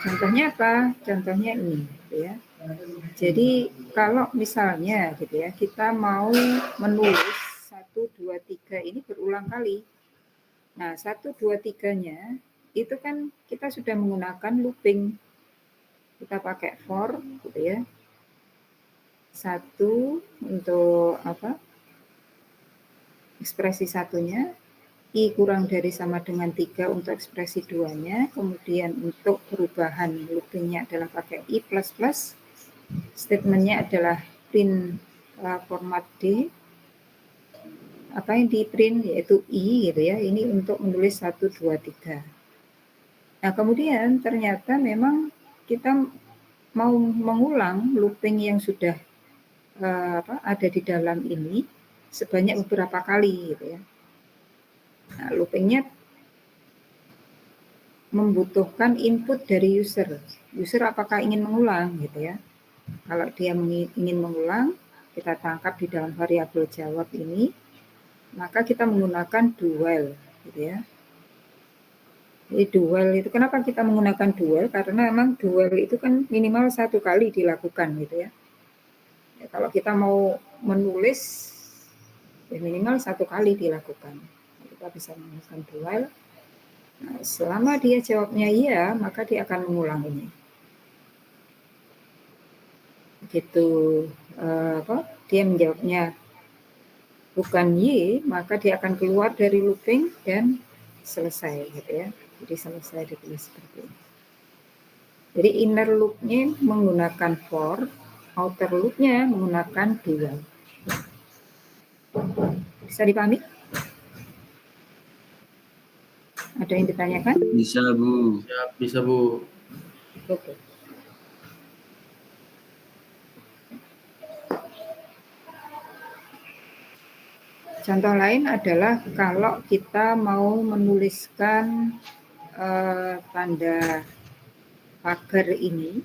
Contohnya apa? Contohnya ini, gitu ya. Jadi kalau misalnya gitu ya, kita mau menulis 1, 2, 3 ini berulang kali. Nah, 1, 2, 3-nya itu kan kita sudah menggunakan looping. Kita pakai for gitu ya. 1 untuk apa? Ekspresi satunya, I kurang dari sama dengan 3 untuk ekspresi 2-nya, kemudian untuk perubahan loopingnya adalah pakai I++, statementnya adalah print format D, apa yang di print yaitu I gitu ya, ini untuk menulis 1, 2, 3. Nah kemudian ternyata memang kita mau mengulang looping yang sudah ada di dalam ini sebanyak beberapa kali gitu ya. Nah, loopingnya membutuhkan input dari user. User apakah ingin mengulang gitu ya. Kalau dia ingin mengulang, kita tangkap di dalam variabel jawab ini, maka kita menggunakan do while gitu ya. Jadi do while itu kenapa kita menggunakan do while? Karena memang do while itu kan minimal 1 kali dilakukan gitu ya. Kalau kita mau menulis ya minimal 1 kali dilakukan. Kita bisa menggunakan do while. Nah, selama dia jawabnya iya, maka dia akan mengulang ini. Begitu dia menjawabnya bukan Y, maka dia akan keluar dari looping dan selesai gitu ya. Jadi selesai ditulis seperti ini. Jadi inner loop-nya menggunakan for, outer loop-nya menggunakan do while. Bisa dipahami? Ada yang ditanyakan? Bisa, Bu. Bisa, Bu. Oke. Contoh lain adalah kalau kita mau menuliskan tanda pagar ini,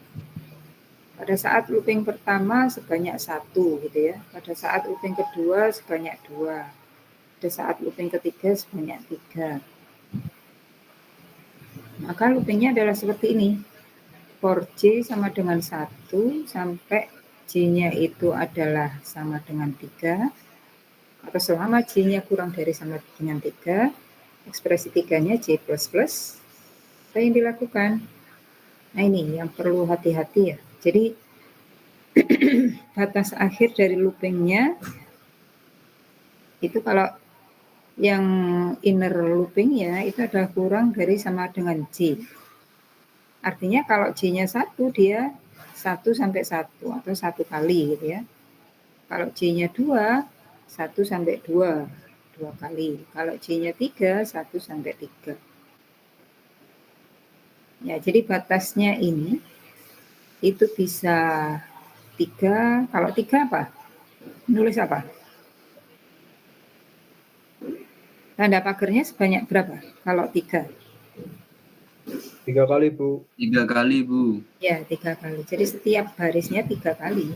pada saat looping pertama sebanyak 1 gitu ya, pada saat looping kedua sebanyak 2, pada saat looping ketiga sebanyak 3. Maka loopingnya adalah seperti ini, for J sama dengan 1 sampai J-nya itu adalah sama dengan 3, atau selama J-nya kurang dari sama dengan 3, ekspresi 3-nya J++, apa yang dilakukan? Nah ini yang perlu hati-hati ya. Jadi batas akhir dari loopingnya itu kalau yang inner loopingnya itu adalah kurang dari sama dengan J. Artinya kalau J-nya 1 dia 1 sampai 1 atau 1 kali gitu ya. Kalau J-nya 2, 1 sampai 2, 2 kali. Kalau J-nya 3, 1 sampai 3. Ya, jadi batasnya ini itu bisa 3, kalau 3 apa? Nulis apa? Tanda pagarnya sebanyak berapa? Kalau 3? 3 kali, Bu. 3 kali, Bu. Ya, 3 kali. Jadi setiap barisnya 3 kali.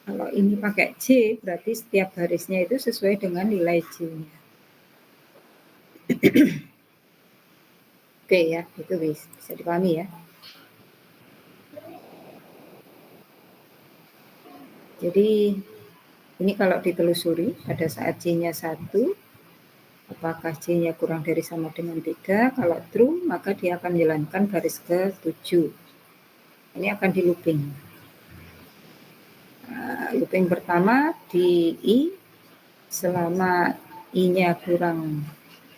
Kalau ini pakai J, berarti setiap barisnya itu sesuai dengan nilai J-nya. Oke ya, itu bisa dipahami ya. Jadi ini kalau ditelusuri pada saat J-nya 1, apakah J-nya kurang dari sama dengan 3? Kalau true, maka dia akan menjalankan baris ke-7. Ini akan di looping. Looping pertama di I, selama I-nya kurang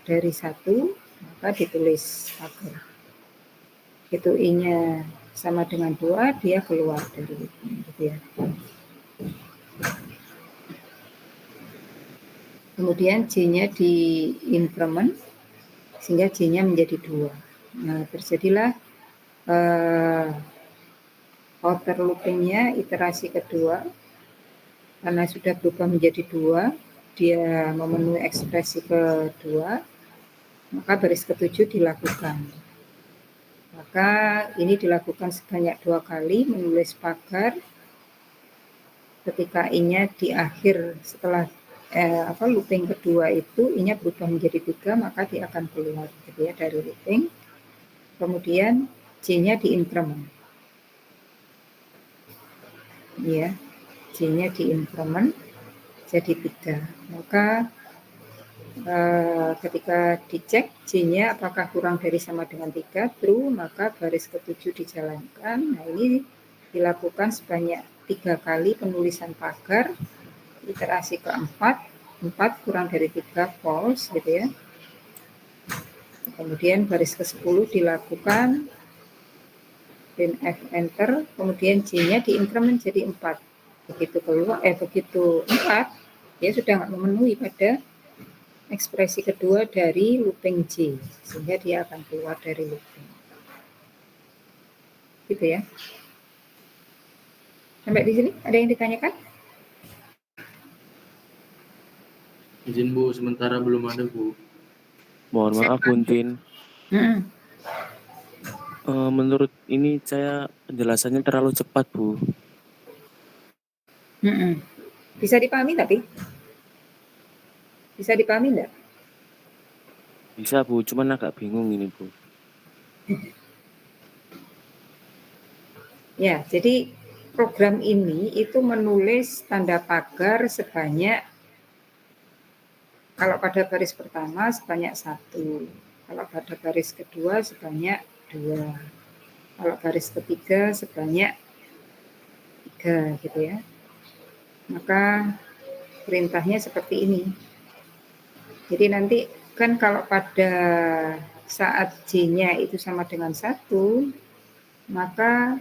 dari 1, maka ditulis pagar. Itu I-nya sama dengan 2, dia keluar dari looping gitu ya. Kemudian J-nya di increment sehingga J-nya menjadi 2. Nah, terjadilah outer looping-nya iterasi kedua. Karena sudah berubah menjadi 2, dia memenuhi ekspresi kedua, maka baris ke-7 dilakukan. Maka ini dilakukan sebanyak 2 kali, menulis pagar. Ketika I-nya di akhir setelah looping kedua itu I-nya berubah menjadi 3, maka dia akan keluar gitu ya dari looping. Kemudian J-nya di increment. Ya, J-nya di increment jadi 3. Maka ketika dicek J-nya apakah kurang dari sama dengan 3, true, maka baris ke-7 dijalankan. Nah, ini dilakukan sebanyak 3 kali penulisan pagar. Iterasi keempat, 4 kurang dari 3, false, gitu ya. Kemudian baris ke-10 dilakukan, print F enter, kemudian J-nya diincrement jadi 4. Begitu 4, dia sudah nggak memenuhi pada ekspresi kedua dari looping J, sehingga dia akan keluar dari looping. Gitu ya. Sampai di sini ada yang ditanyakan? Izin Bu, sementara belum ada Bu. Mohon maaf Buntin. Menurut ini saya penjelasannya terlalu cepat Bu. Bisa dipahami tapi? Bisa dipahami enggak? Bisa Bu, cuman agak bingung ini Bu. Ya, jadi program ini itu menulis tanda pagar sebanyak, kalau pada baris pertama sebanyak 1, kalau pada baris kedua sebanyak 2, kalau baris ketiga sebanyak 3, gitu ya. Maka perintahnya seperti ini. Jadi nanti kan kalau pada saat J-nya itu sama dengan 1, maka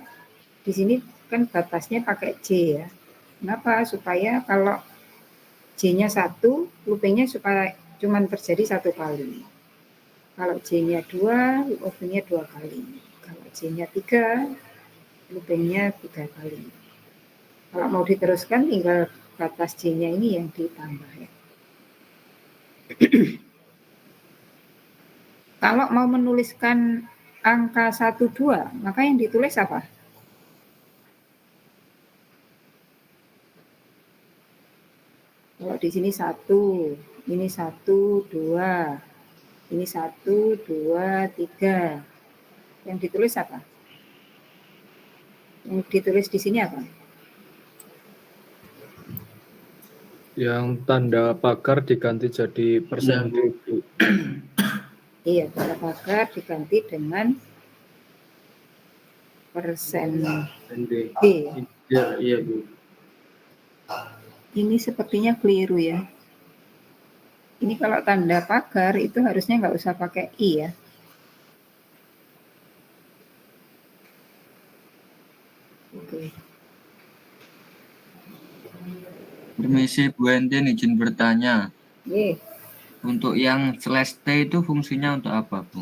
di sini kan batasnya pakai J ya. Kenapa? Supaya kalau J-nya 1, loopingnya supaya cuma terjadi 1 kali. Kalau J-nya 2, loopingnya 2 kali. Kalau J-nya 3, loopingnya 3 kali. Kalau mau diteruskan tinggal batas J-nya ini yang ditambah ya. Kalau mau menuliskan angka 1, 2, maka yang ditulis apa? Kalau di sini 1, ini 1, 2, ini 1, 2, 3. Yang ditulis apa? Yang ditulis di sini apa? Yang tanda pagar diganti jadi persen D, Bu. Iya, tanda pagar diganti dengan persen D. D. Ya, iya Bu. Ini sepertinya keliru ya. Ini kalau tanda pagar itu harusnya nggak usah pakai I ya. Oke. Permisi Bu Entin, izin bertanya. Ye. Untuk yang slash T itu fungsinya untuk apa Bu?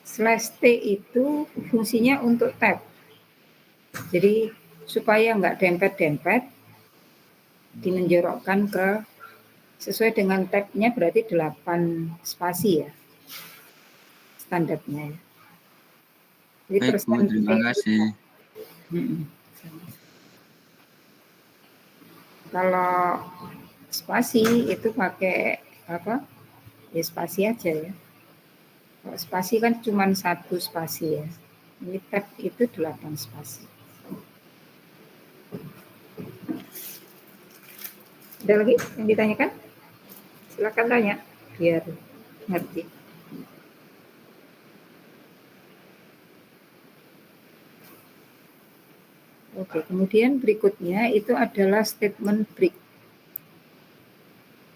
Slash T itu fungsinya untuk tab. Jadi supaya nggak dempet-dempet, dimenjorokkan ke sesuai dengan tabnya berarti 8 spasi ya standarnya ya. Jadi Baik Bu, terima kasih. Kalau spasi itu pakai apa? Ya spasi aja ya. Kalau spasi kan cuma 1 spasi ya. Ini tab itu 8 spasi. Ada lagi yang ditanyakan? Silakan tanya biar ngerti. Oke, kemudian berikutnya itu adalah statement break.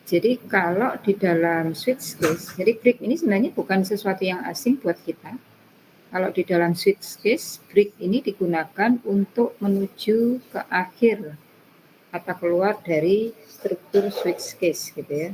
Jadi kalau di dalam switch case, jadi break ini sebenarnya bukan sesuatu yang asing buat kita. Kalau di dalam switch case, break ini digunakan untuk menuju ke akhir kata keluar dari struktur switch case gitu ya.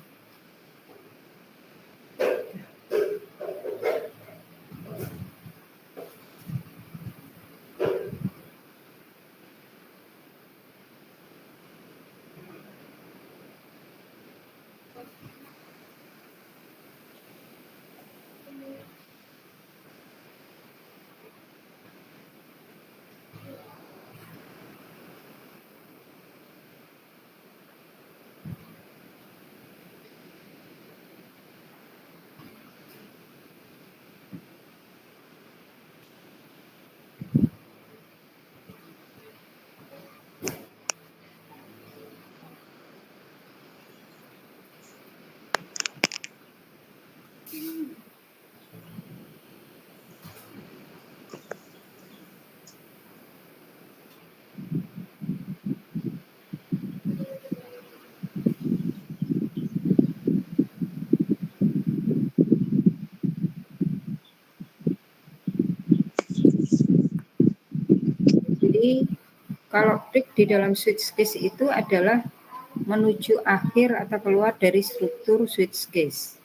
Jadi kalau break di dalam switch case itu adalah menuju akhir atau keluar dari struktur switch case.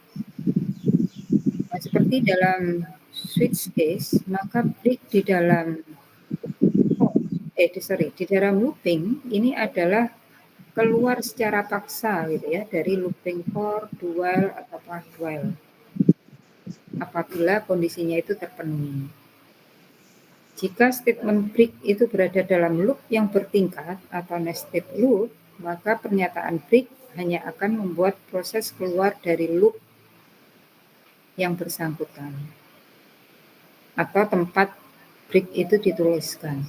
Nah, seperti dalam switch case, maka break di dalam di dalam looping ini adalah keluar secara paksa gitu ya dari looping for dual atau path dual apabila kondisinya itu terpenuhi. Jika statement break itu berada dalam loop yang bertingkat atau nested loop, maka pernyataan break hanya akan membuat proses keluar dari loop yang bersangkutan atau tempat break itu dituliskan,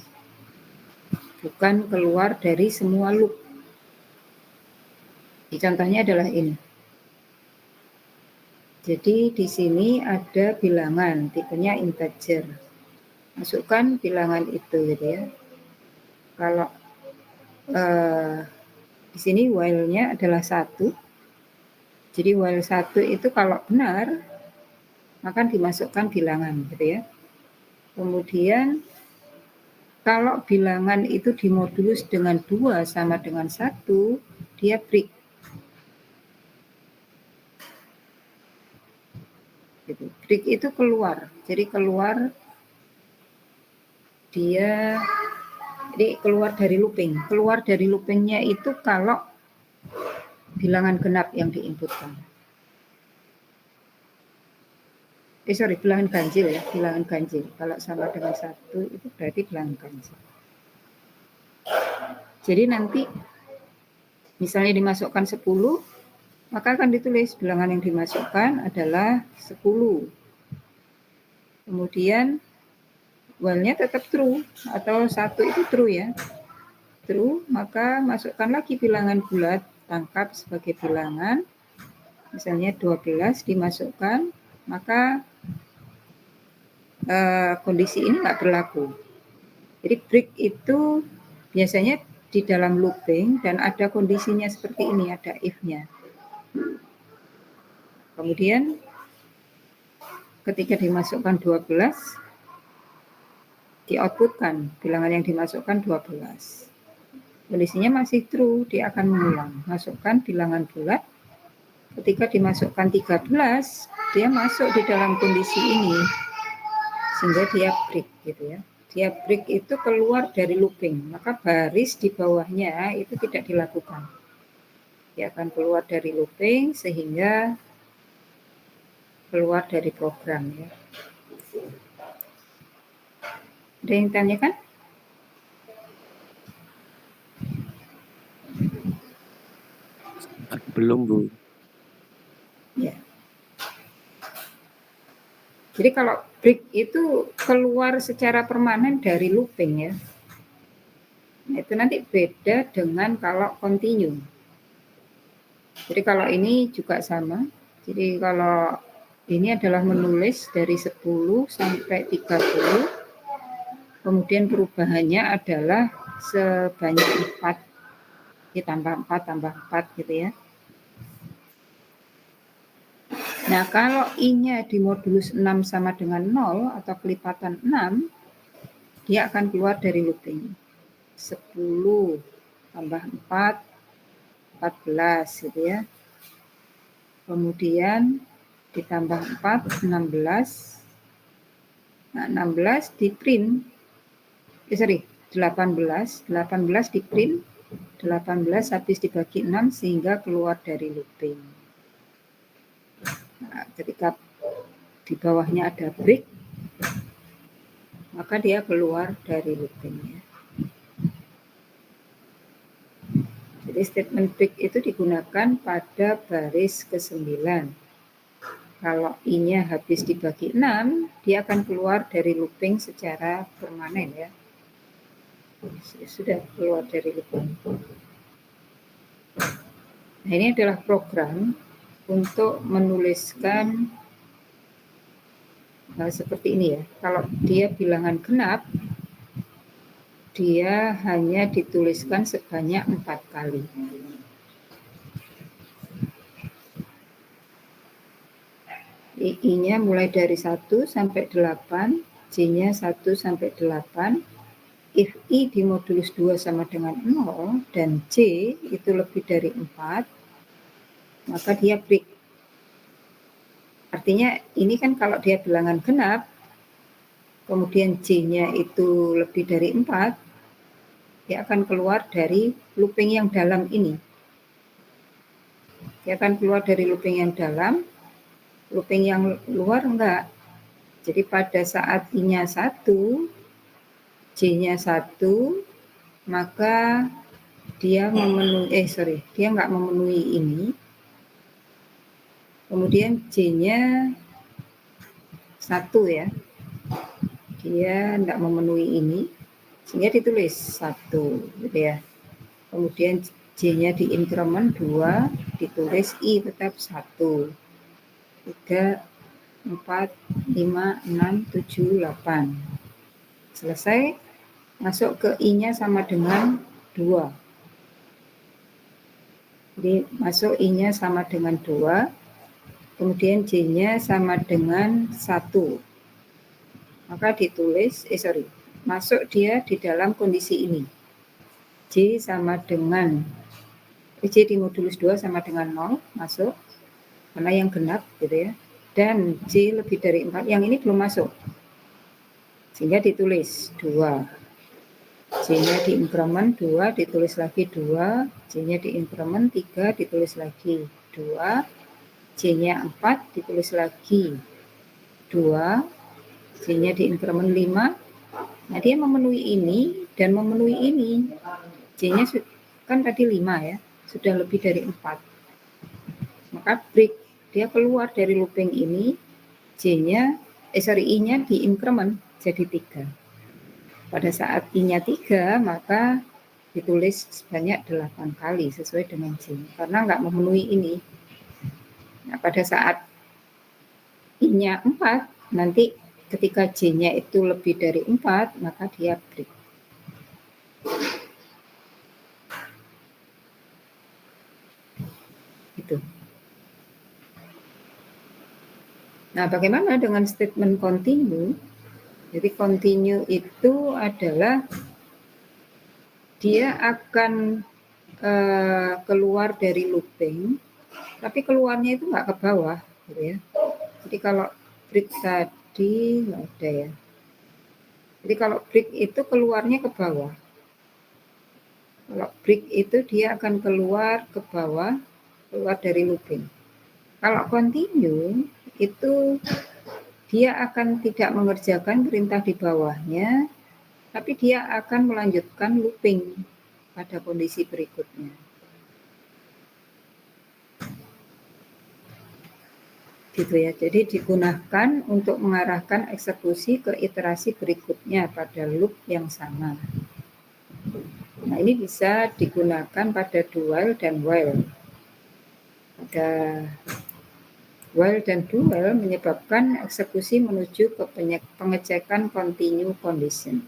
bukan keluar dari semua loop. Contohnya adalah ini. Jadi di sini ada bilangan, tipenya integer. Masukkan bilangan itu gitu ya. Kalau di sini while-nya adalah 1. Jadi while 1 itu kalau benar, maka dimasukkan bilangan gitu ya. Kemudian kalau bilangan itu dimodulus dengan 2 sama dengan 1, dia break. Gitu. Break itu keluar. Jadi keluar dia jadi keluar dari looping. Keluar dari loopingnya itu kalau bilangan genap yang diinputkan. Bilangan ganjil ya, bilangan ganjil. Kalau sama dengan 1 itu berarti bilangan ganjil. Jadi nanti misalnya dimasukkan 10, maka akan ditulis bilangan yang dimasukkan adalah 10. Kemudian while-nya tetap true atau 1 itu true ya. True, maka masukkan lagi bilangan bulat, tangkap sebagai bilangan. Misalnya 12 dimasukkan, maka kondisi ini nggak berlaku. Jadi break itu biasanya di dalam looping dan ada kondisinya seperti ini, ada if-nya. Kemudian ketika dimasukkan 12, di-outputkan bilangan yang dimasukkan 12. Kondisinya masih true, dia akan mengulang. Masukkan bilangan bulat. Ketika dimasukkan 13, dia masuk di dalam kondisi ini. Sehingga dia break gitu ya. Dia break itu keluar dari looping. Maka baris di bawahnya itu tidak dilakukan. Dia akan keluar dari looping sehingga keluar dari program ya. Ada yang tanyakan? Belum, Bu. Ya. Jadi kalau break itu keluar secara permanen dari looping ya. Nah, itu nanti beda dengan kalau continue. Jadi kalau ini juga sama. Jadi kalau ini adalah menulis dari 10 sampai 30. Kemudian perubahannya adalah sebanyak 4. Ditambah 4 tambah 4 gitu ya. Nah, kalau I-nya di modulus 6 sama dengan 0 atau kelipatan 6, dia akan keluar dari looping. 10 tambah 4, 14 gitu ya. Kemudian ditambah 4, 16. Nah, 16 di print. 18. 18 di print. 18 habis dibagi 6 sehingga keluar dari looping. Nah, ketika di bawahnya ada break, maka dia keluar dari loopingnya. Jadi statement break itu digunakan pada baris ke-9. Kalau I-nya habis dibagi 6, dia akan keluar dari looping secara permanen ya. Sudah keluar dari looping. Nah, ini adalah program untuk menuliskan seperti ini ya. Kalau dia bilangan genap, dia hanya dituliskan sebanyak 4 kali. I-nya mulai dari 1 sampai 8, J-nya 1 sampai 8. If I dimodulus 2 sama dengan 0 dan J itu lebih dari 4, maka dia break. Artinya ini kan kalau dia bilangan genap, kemudian J-nya itu lebih dari 4, dia akan keluar dari looping yang dalam ini. Dia akan keluar dari looping yang dalam, looping yang luar enggak. Jadi pada saat I-nya 1, J-nya 1, maka dia memenuhi, dia enggak memenuhi ini. Kemudian J-nya 1 ya. Dia enggak memenuhi ini, sehingga ditulis 1 gitu ya. Kemudian J-nya di increment 2, ditulis I tetap 1. 3, 4, 5, 6, 7, 8. Selesai, masuk ke I-nya sama dengan 2. Jadi masuk I-nya sama dengan 2, kemudian J-nya sama dengan 1. Maka ditulis, masuk dia di dalam kondisi ini. J sama dengan, J di modulus 2 sama dengan 0, masuk, karena yang genap gitu ya. Dan J lebih dari 4, yang ini belum masuk. Sehingga ditulis 2. J-nya di increment 2, ditulis lagi 2. J-nya di increment 3, ditulis lagi 2. J-nya 4, ditulis lagi 2. J-nya di increment 5. Nah, dia memenuhi ini dan memenuhi ini. J-nya kan tadi 5 ya, sudah lebih dari 4. Maka break, dia keluar dari looping ini, I-nya di increment jadi 3. Pada saat I-nya 3, maka ditulis sebanyak 8 kali sesuai dengan J, karena nggak memenuhi ini. Nah, pada saat I-nya 4, nanti ketika J-nya itu lebih dari 4, maka dia break. Gitu. Nah, bagaimana dengan statement continue? Jadi continue itu adalah dia akan keluar dari looping, tapi keluarnya itu nggak ke bawah, gitu ya. Jadi kalau break tadi nggak ada ya. Jadi kalau break itu keluarnya ke bawah. Kalau break itu dia akan keluar ke bawah, keluar dari looping. Kalau continue itu dia akan tidak mengerjakan perintah di bawahnya, tapi dia akan melanjutkan looping pada kondisi berikutnya. Gitu ya. Jadi digunakan untuk mengarahkan eksekusi ke iterasi berikutnya pada loop yang sama. Nah, ini bisa digunakan pada do while dan while. Pada while dan do while menyebabkan eksekusi menuju ke pengecekan continue condition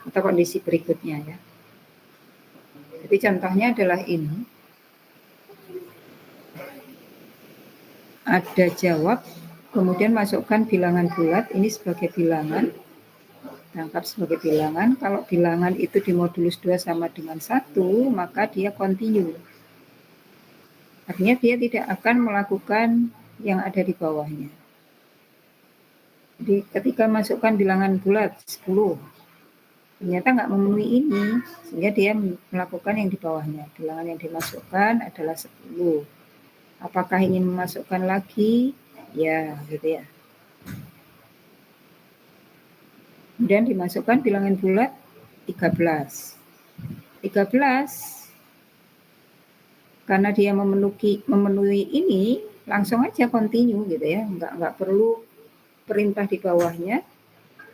atau kondisi berikutnya ya. Jadi contohnya adalah ini. Ada jawab, kemudian masukkan bilangan bulat, ini sebagai bilangan, tangkap sebagai bilangan. Kalau bilangan itu di modulus 2 sama dengan 1, maka dia continue. Artinya dia tidak akan melakukan yang ada di bawahnya. Jadi ketika masukkan bilangan bulat 10, ternyata nggak memenuhi ini, sehingga dia melakukan yang di bawahnya. Bilangan yang dimasukkan adalah 10. Apakah ingin memasukkan lagi? Ya, gitu ya. Kemudian dimasukkan bilangan bulat 13. 13 karena dia memenuhi ini, langsung aja continue gitu ya, nggak perlu perintah di bawahnya,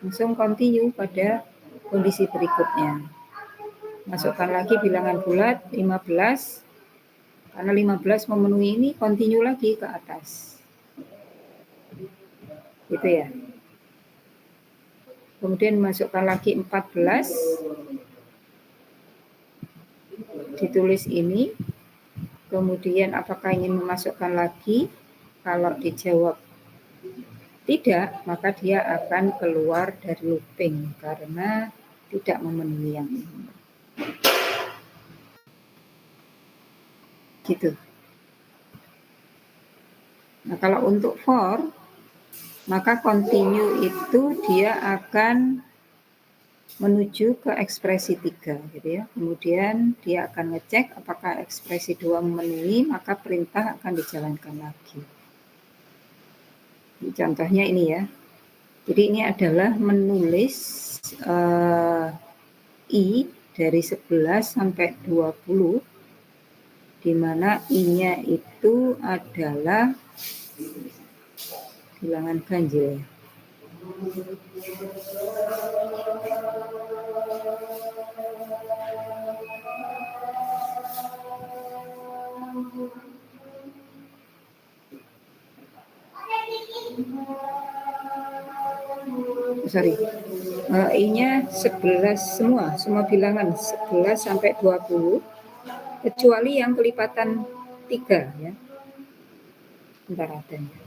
langsung continue pada kondisi berikutnya. Masukkan lagi bilangan bulat 15, karena 15 memenuhi ini, continue lagi ke atas. gitu ya. Kemudian masukkan lagi 14, ditulis ini, kemudian apakah ingin memasukkan lagi? Kalau dijawab tidak, maka dia akan keluar dari looping karena tidak memenuhi yang ini. Gitu. Nah, kalau untuk for, maka continue itu dia akan menuju ke ekspresi 3 gitu ya. Kemudian dia akan ngecek apakah ekspresi 2 memenuhi, maka perintah akan dijalankan lagi. Contohnya ini ya. Jadi ini adalah menulis I dari 11 sampai 20, di mana I-nya itu adalah bilangan ganjil. Sorry, I-nya 11 semua bilangan 11 sampai 20, kecuali yang kelipatan 3 ya. Bentar adanya.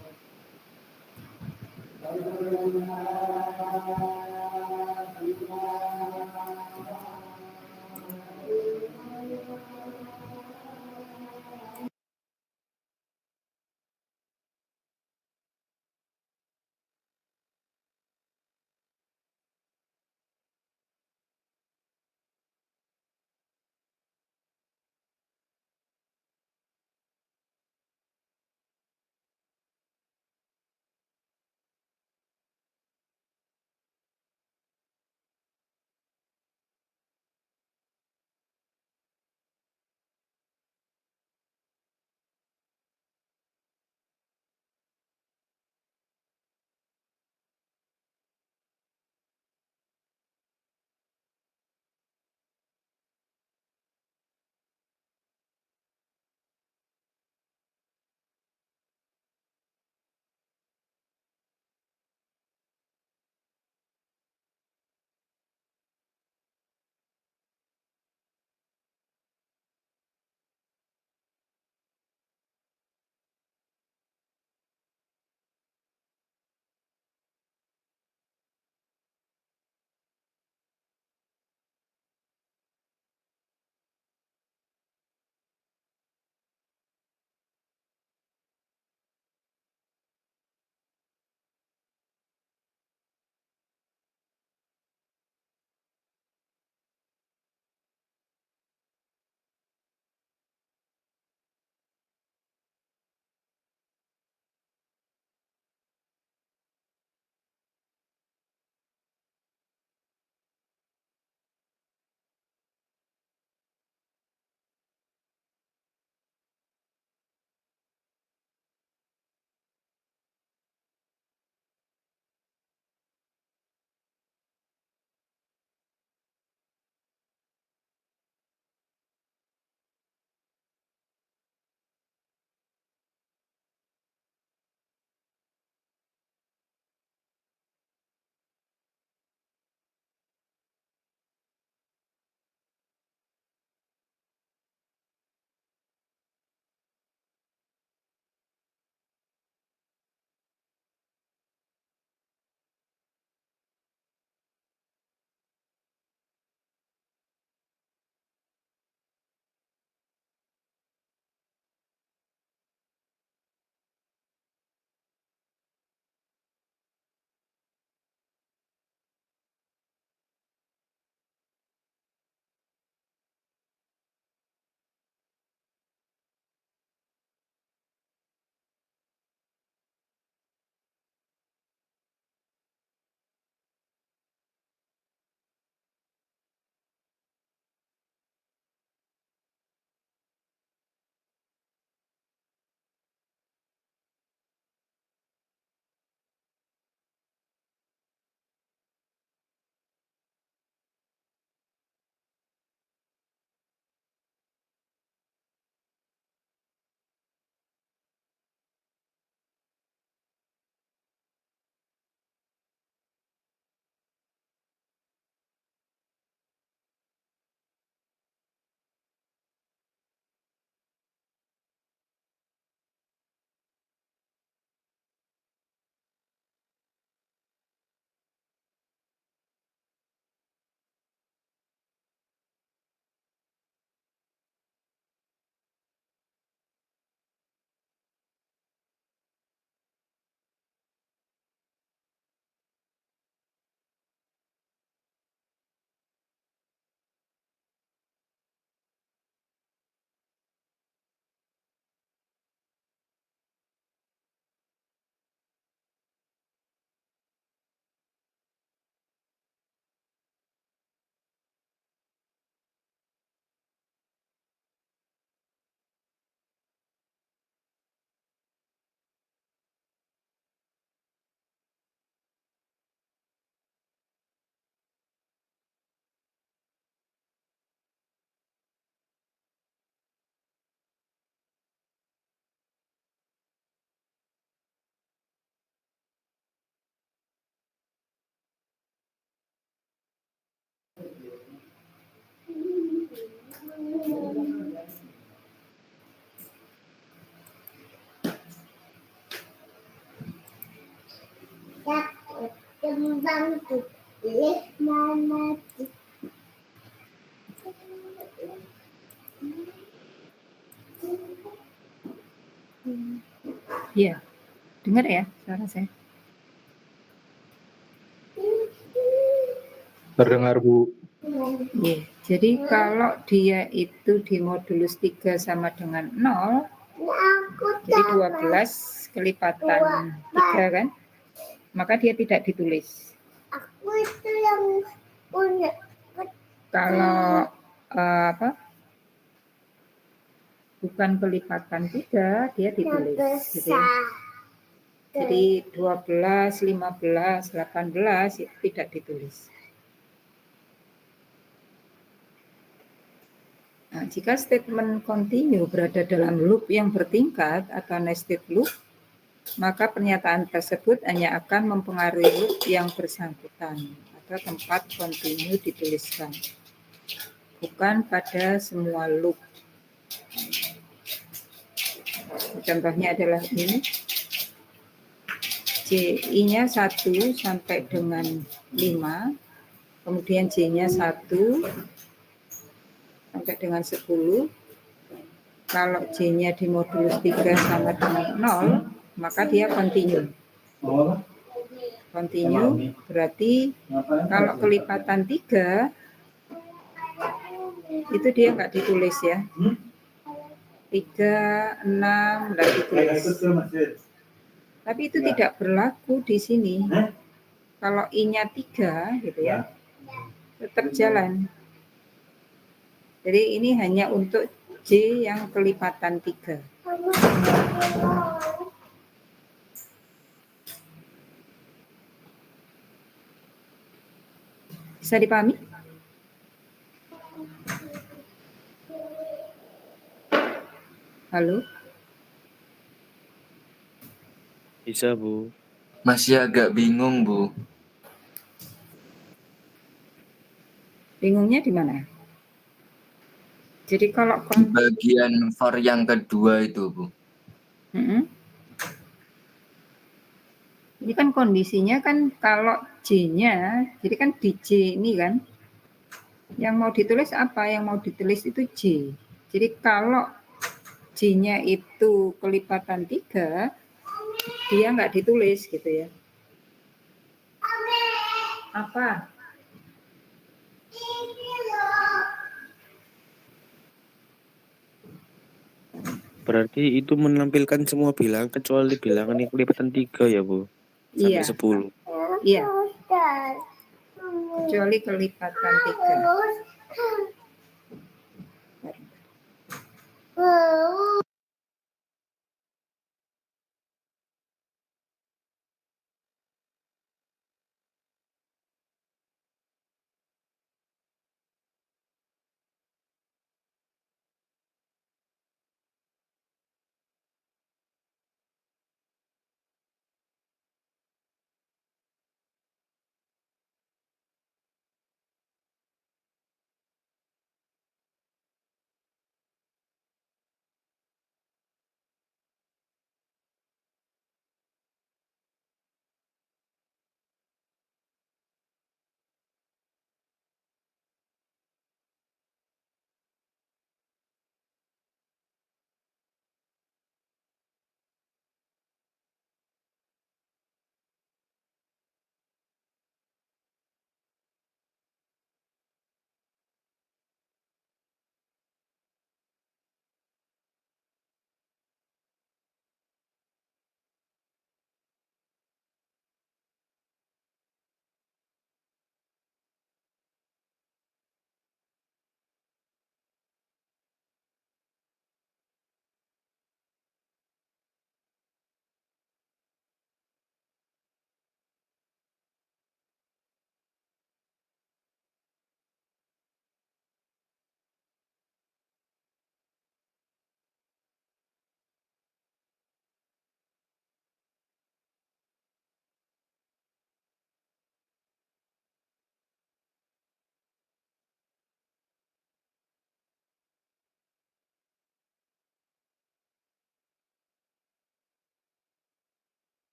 Iya, dengar ya suara saya? Terdengar, Bu. Iya, jadi kalau dia itu di modulus 3 sama dengan 0, jadi 12 kelipatan 3 kan, maka dia tidak ditulis. Aku itu yang punya. Kalau bukan kelipatan 3, dia ditulis gitu ya. Jadi 12, 15, 18 itu tidak ditulis. Nah, jika statement continue berada dalam loop yang bertingkat atau nested loop, maka pernyataan tersebut hanya akan mempengaruhi loop yang bersangkutan atau tempat continue dituliskan, bukan pada semua loop. Contohnya adalah ini. J-nya 1 sampai dengan 5, kemudian J-nya 1 sampai dengan 10. Kalau J-nya di modulus 3 sama dengan 0, maka dia continue. Continue berarti kalau kelipatan 3, itu dia nggak ditulis ya. 3, 6, nggak ditulis. Tapi itu tidak berlaku di sini. Kalau I-nya 3 gitu ya, tetap jalan. Jadi ini hanya untuk J yang kelipatan 3. Bisa dipahami? Halo? Bisa, Bu. Masih agak bingung, Bu. Bingungnya di mana? Jadi kalau Di bagian for yang kedua itu, Bu. Ini kan kondisinya kan kalau J-nya, jadi kan di J ini kan, yang mau ditulis apa? Yang mau ditulis itu J. Jadi kalau J-nya itu kelipatan 3, dia nggak ditulis gitu ya. Apa? Berarti itu menampilkan semua bilangan kecuali bilangan yang kelipatan 3 ya, Bu? Sampai Iya. 10. Iya. Kecuali kelipatan 3.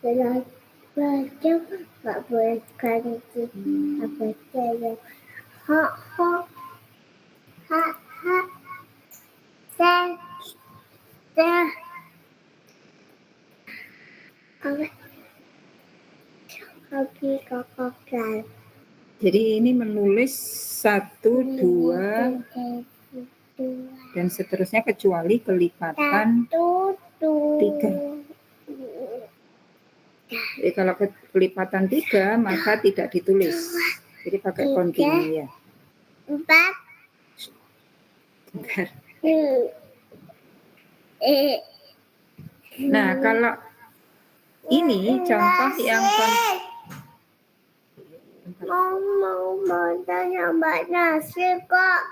Dengan baca nggak boleh ganti apa yang ha ha ha ha teh teh apa kaki kakak kan Jadi ini menulis 1, 2, dan seterusnya kecuali kelipatan 3. Jadi kalau kelipatan 3 maka tidak ditulis. Jadi pakai kontinu ya. 4 Bentar. Nah, kalau ini contoh yang mau tanya Mbak Nasir kok.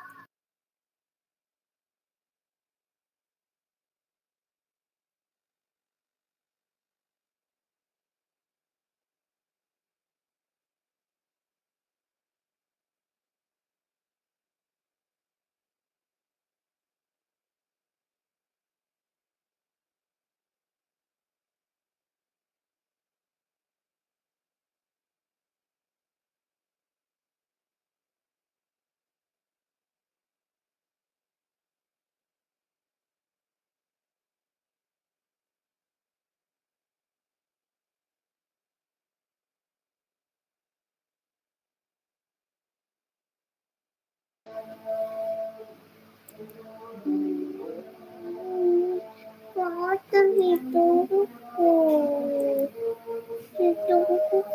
Kotor itu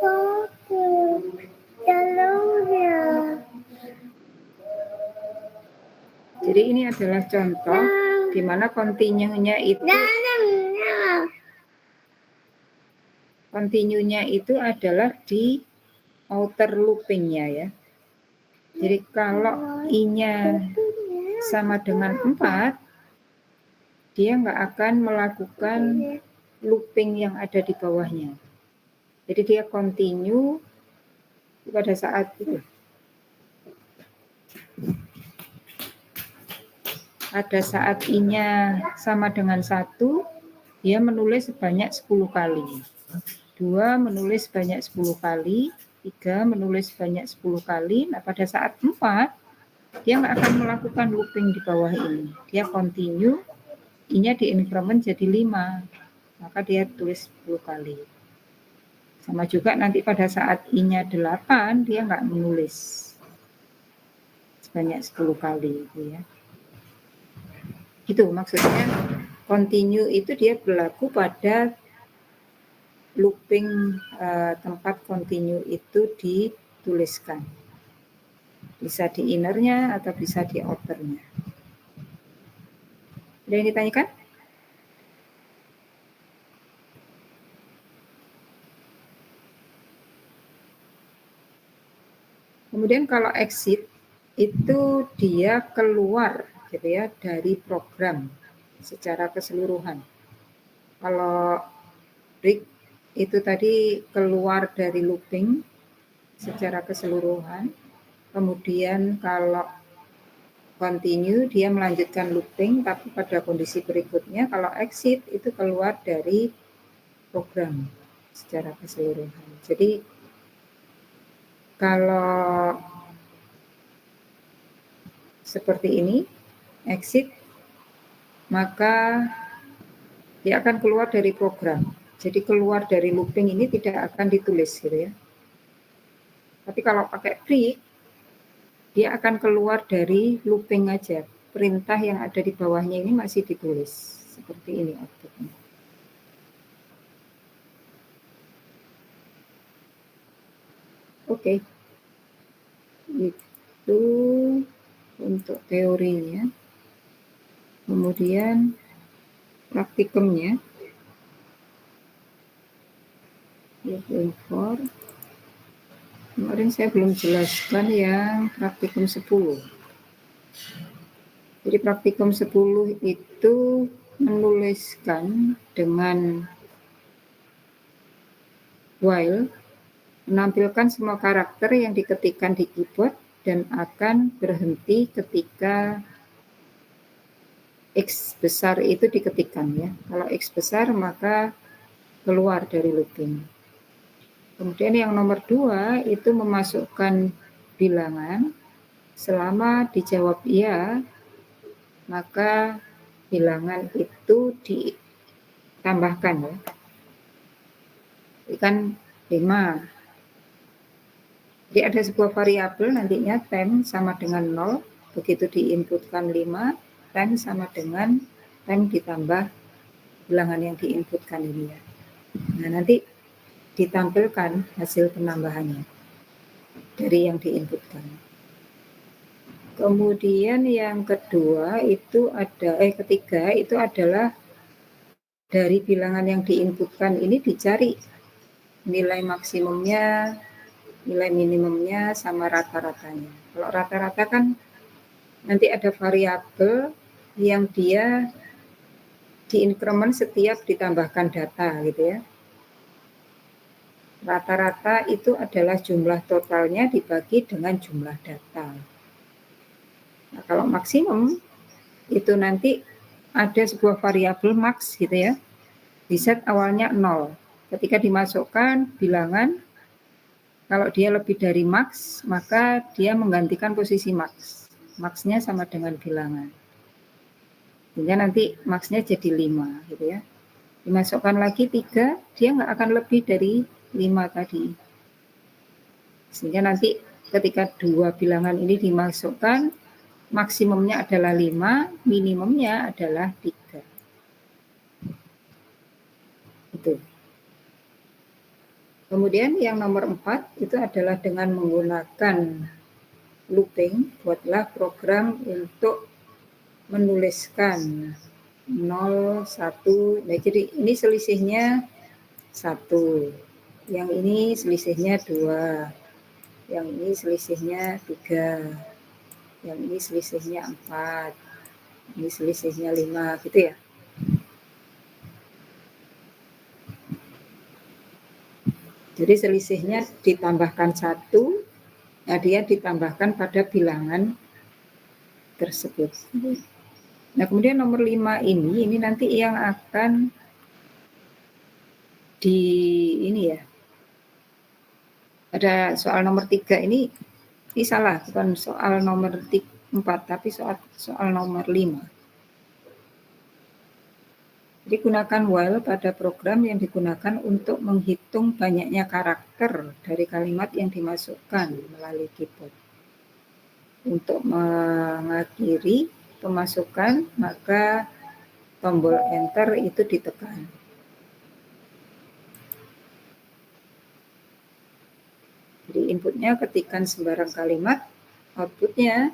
kotor dalamnya. Jadi ini adalah contoh di mana kontinunya itu adalah di outer loopingnya ya. Jadi kalau I-nya sama dengan 4, dia nggak akan melakukan looping yang ada di bawahnya. Jadi dia continue pada saat itu. Pada saat I-nya sama dengan 1, dia menulis sebanyak 10 kali. 2 menulis sebanyak 10 kali. 3 menulis sebanyak 10 kali. Nah, pada saat 4, dia nggak akan melakukan looping di bawah ini. Dia continue, I-nya di increment jadi 5. Maka dia tulis 10 kali. Sama juga nanti pada saat I-nya 8, dia nggak menulis sebanyak 10 kali. Gitu ya. Gitu maksudnya, continue itu dia berlaku pada looping tempat continue itu dituliskan. Bisa di innernya atau bisa di outernya. Ada yang ditanyakan? Kemudian kalau exit itu dia keluar gitu ya dari program secara keseluruhan. Kalau break itu tadi keluar dari looping secara keseluruhan. Kemudian kalau continue dia melanjutkan looping tapi pada kondisi berikutnya. Kalau exit itu keluar dari program secara keseluruhan. Jadi kalau seperti ini exit, maka dia akan keluar dari program. Jadi keluar dari looping ini tidak akan ditulis gitu ya. Tapi kalau pakai break, dia akan keluar dari looping aja. Perintah yang ada di bawahnya ini masih ditulis. Seperti ini outputnya. Oke. Itu untuk teorinya. Kemudian praktikumnya. 24. Kemarin saya belum jelaskan yang praktikum 10. Jadi praktikum 10 itu menuliskan dengan while, menampilkan semua karakter yang diketikkan di keyboard dan akan berhenti ketika X besar itu diketikkan ya. Kalau X besar maka keluar dari looping. Kemudian yang nomor 2 itu memasukkan bilangan, selama dijawab iya, maka bilangan itu ditambahkan ya. Ini kan 5. Jadi ada sebuah variabel nantinya time sama dengan 0, begitu diinputkan 5, time sama dengan time ditambah bilangan yang diinputkan ini ya. Nah, nanti ditampilkan hasil penambahannya dari yang diinputkan. Kemudian yang ketiga itu adalah dari bilangan yang diinputkan ini dicari nilai maksimumnya, nilai minimumnya, sama rata-ratanya. Kalau rata-rata kan nanti ada variabel yang dia diinkremen setiap ditambahkan data gitu ya. Rata-rata itu adalah jumlah totalnya dibagi dengan jumlah data. Nah, kalau maksimum itu nanti ada sebuah variabel max gitu ya. Di set awalnya 0. Ketika dimasukkan bilangan, kalau dia lebih dari max, maka dia menggantikan posisi max. Max-nya sama dengan bilangan. Sehingga nanti max-nya jadi 5 gitu ya. Dimasukkan lagi 3, dia nggak akan lebih dari 5 tadi. Sehingga nanti ketika 2 bilangan ini dimasukkan, maksimumnya adalah 5, minimumnya adalah 3. Itu. Kemudian yang nomor 4 itu adalah dengan menggunakan looping, buatlah program untuk menuliskan 0, 1. Nah, jadi ini selisihnya 1. Yang ini selisihnya 2. Yang ini selisihnya 3. Yang ini selisihnya 4. Ini selisihnya 5 gitu ya. Jadi selisihnya ditambahkan 1, nah dia ditambahkan pada bilangan tersebut. Nah, kemudian nomor 5 ini nanti yang akan ini ya. Ada soal nomor 3 ini salah, bukan soal nomor 4, tapi soal nomor 5. Jadi gunakan while pada program yang digunakan untuk menghitung banyaknya karakter dari kalimat yang dimasukkan melalui keyboard. Untuk mengakhiri pemasukan, maka tombol enter itu ditekan. Jadi inputnya ketikkan sembarang kalimat, outputnya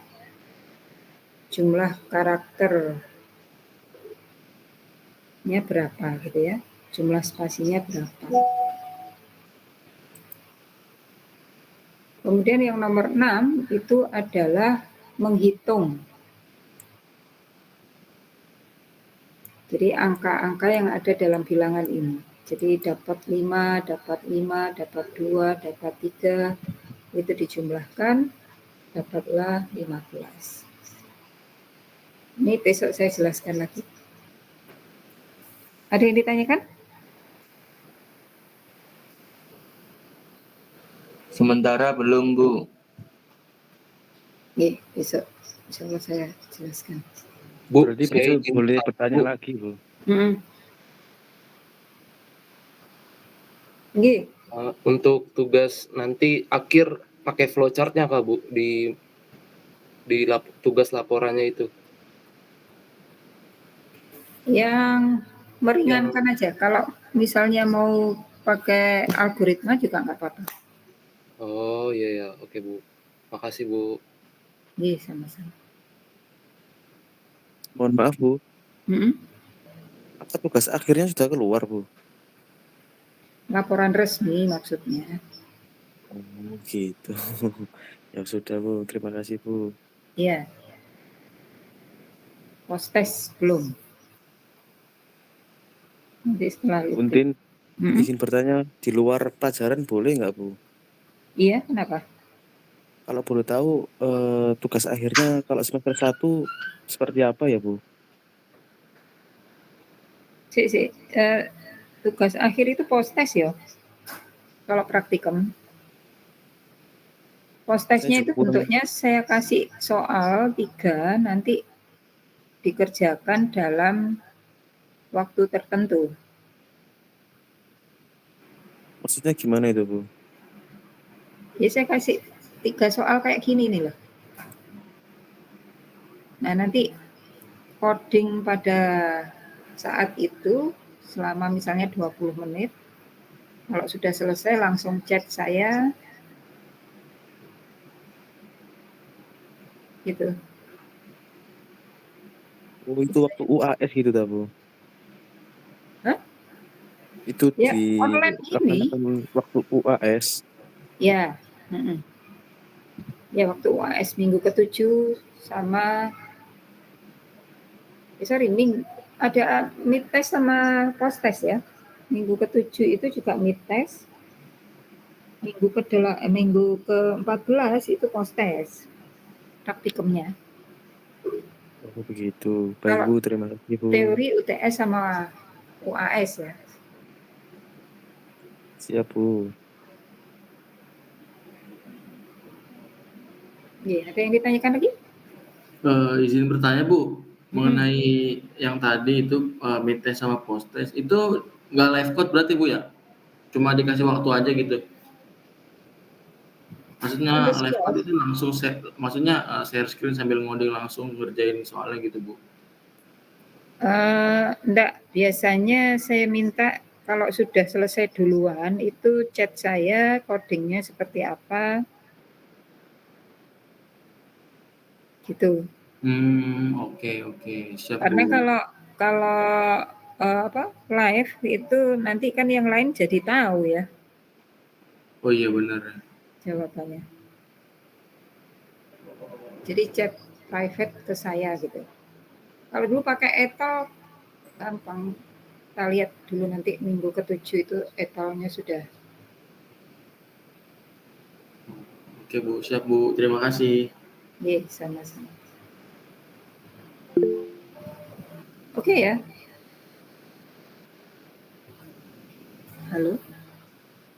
jumlah karakternya berapa gitu ya, jumlah spasinya berapa. Kemudian yang nomor 6 itu adalah menghitung. Jadi angka-angka yang ada dalam bilangan ini. Jadi dapat 5, dapat 5, dapat 2, dapat 3, itu dijumlahkan, dapatlah 15. Ini besok saya jelaskan lagi. Ada yang ditanyakan? Sementara belum, Bu. Oke, besok insya Allah saya jelaskan. Bu, Berarti saya besok izin boleh tahu, bertanya Bu. lagi, Bu. Untuk tugas nanti akhir pakai flowchart-nya Kak, Bu, di tugas laporannya itu. Yang meringankan aja. Kalau misalnya mau pakai algoritma juga nggak apa-apa. Oh iya ya, oke Bu. Makasih Bu. Iya, sama-sama. Mohon maaf, Bu. Mm-mm. Apa tugas akhirnya sudah keluar, Bu? Laporan resmi maksudnya. Oh, gitu. Ya sudah, Bu. Terima kasih, Bu. Iya. Post-test belum. Nanti setelah itu. Untin, Mm-mm. izin bertanya, di luar pelajaran boleh nggak, Bu? Iya, kenapa? Kalau boleh tahu, tugas akhirnya kalau semester 1 seperti apa ya, Bu? Sik. Tugas akhir itu post-test ya. Kalau praktikum. Post-testnya itu bentuknya saya kasih soal 3, nanti dikerjakan dalam waktu tertentu. Maksudnya gimana itu, Bu? Ya saya kasih 3 soal kayak gini nih loh. Nah nanti coding pada saat itu selama misalnya 20 menit. Kalau sudah selesai langsung chat saya. Gitu. Oh, itu waktu UAS gitu dah, Bu? Hah? Itu Ya, online ini. waktu UAS. Ya. Ya waktu UAS minggu ke-7 sama ada mid test sama post test ya. Minggu ke-7 itu juga mid test. Minggu ke-14 itu post test. Praktikumnya. Oh, begitu. Baik, Bu. Terima kasih, Bu. Teori UTS sama UAS ya. Siap, Bu. Iya, ada yang ditanyakan lagi? Izin bertanya, Bu. Mengenai yang tadi itu mid test sama post test itu nggak live code berarti, Bu ya? Cuma dikasih waktu aja gitu. Maksudnya live code itu langsung share screen sambil ngoding langsung ngerjain soalnya gitu, Bu. Enggak, biasanya saya minta kalau sudah selesai duluan itu chat saya codingnya seperti apa. Gitu. Oke. Siap, Karena Bu. kalau live itu nanti kan yang lain jadi tahu ya Oh iya benar. jawabannya. Jadi chat private ke saya gitu. Kalau dulu pakai etol gampang. Kita lihat dulu nanti minggu ke-7 itu etolnya sudah. Oke, Bu. Siap, Bu. Terima kasih. Iya, sama-sama. Oke ya. Halo.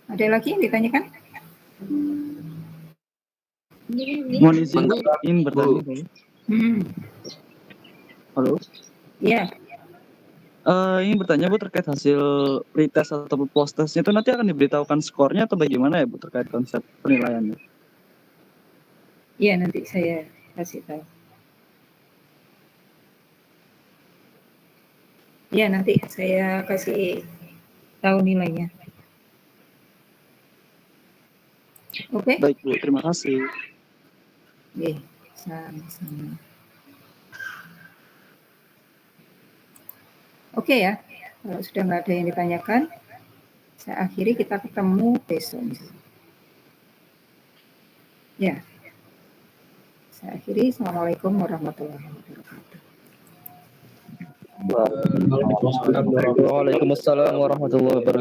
Ada lagi yang ditanyakan? Mohon izin bertanya, Bu. Halo. Iya. Ini bertanya, Bu, terkait hasil pretest atau post testnya itu nanti akan diberitahukan skornya atau bagaimana ya, Bu, terkait konsep penilaiannya? Iya, nanti saya kasih tahu. Iya, nanti saya kasih tahu nilainya. Oke? Baik, Bu. Terima kasih. Oke, sama-sama. Oke ya, kalau sudah nggak ada yang ditanyakan, saya akhiri, kita ketemu besok. Ya, saya akhiri. Assalamualaikum warahmatullahi wabarakatuh. Waalaikumsalam warahmatullahi wabarakatuh.